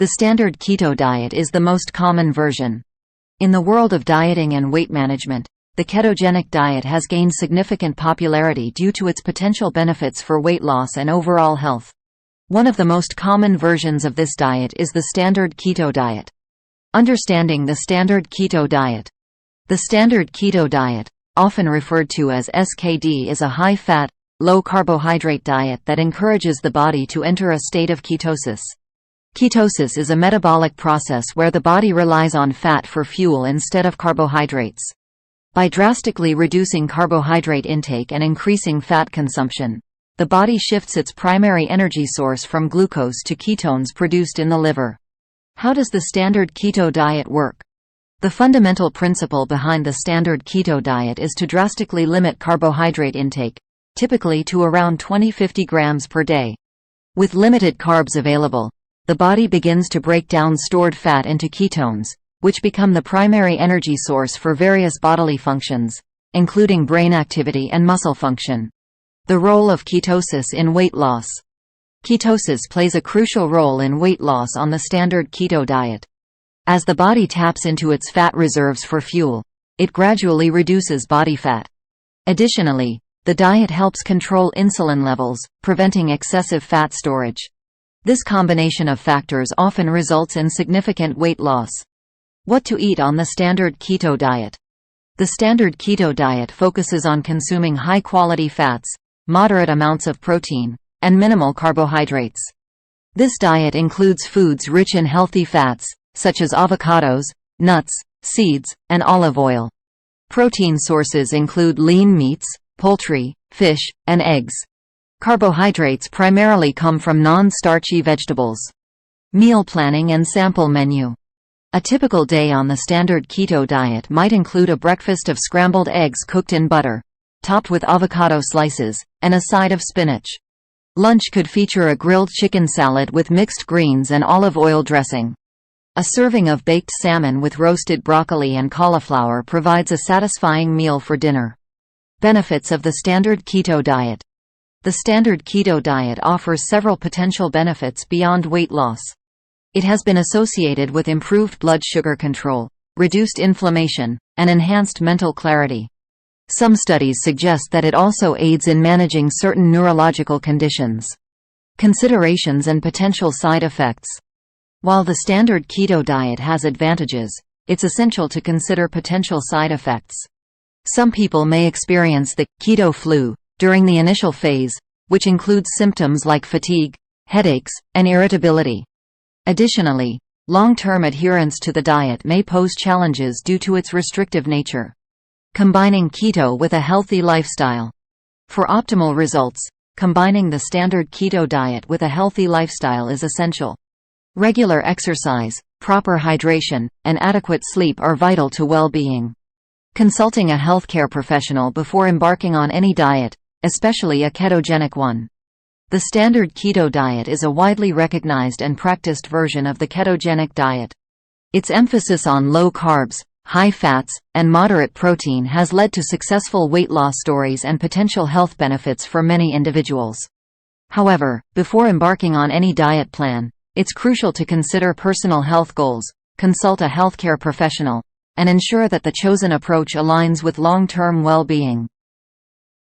The standard keto diet is the most common version. In the world of dieting and weight management, the ketogenic diet has gained significant popularity due to its potential benefits for weight loss and overall health. One of the most common versions of this diet is the standard keto diet. Understanding the standard keto diet. The standard keto diet, often referred to as SKD, is a high-fat, low-carbohydrate diet that encourages the body to enter a state of ketosis. Ketosis is a metabolic process where the body relies on fat for fuel instead of carbohydrates. By drastically reducing carbohydrate intake and increasing fat consumption, the body shifts its primary energy source from glucose to ketones produced in the liver. How does the standard keto diet work? The fundamental principle behind the standard keto diet is to drastically limit carbohydrate intake, typically to around 20–50 grams per day. With limited carbs available, the body begins to break down stored fat into ketones, which become the primary energy source for various bodily functions, including brain activity and muscle function. The role of ketosis in weight loss. Ketosis plays a crucial role in weight loss on the standard keto diet. As the body taps into its fat reserves for fuel, it gradually reduces body fat. Additionally, the diet helps control insulin levels, preventing excessive fat storage. This combination of factors often results in significant weight loss. What to eat on the standard keto diet? The standard keto diet focuses on consuming high-quality fats, moderate amounts of protein, and minimal carbohydrates. This diet includes foods rich in healthy fats, such as avocados, nuts, seeds, and olive oil. Protein sources include lean meats, poultry, fish, and eggs. Carbohydrates primarily come from non-starchy vegetables. Meal planning and sample menu. A typical day on the standard keto diet might include a breakfast of scrambled eggs cooked in butter, topped with avocado slices, and a side of spinach. Lunch could feature a grilled chicken salad with mixed greens and olive oil dressing. A serving of baked salmon with roasted broccoli and cauliflower provides a satisfying meal for dinner. Benefits of the standard keto diet. The standard keto diet offers several potential benefits beyond weight loss. It has been associated with improved blood sugar control, reduced inflammation, and enhanced mental clarity. Some studies suggest that it also aids in managing certain neurological conditions. Considerations and potential side effects. While the standard keto diet has advantages, it's essential to consider potential side effects. Some people may experience the keto flu during the initial phase, which includes symptoms like fatigue, headaches, and irritability. Additionally, long-term adherence to the diet may pose challenges due to its restrictive nature. Combining keto with a healthy lifestyle. For optimal results, combining the standard keto diet with a healthy lifestyle is essential. Regular exercise, proper hydration, and adequate sleep are vital to well-being. Consulting a healthcare professional before embarking on any diet, especially a ketogenic one. The standard keto diet is a widely recognized and practiced version of the ketogenic diet. Its emphasis on low carbs, high fats, and moderate protein has led to successful weight loss stories and potential health benefits for many individuals. However, before embarking on any diet plan, it's crucial to consider personal health goals, consult a healthcare professional, and ensure that the chosen approach aligns with long-term well-being.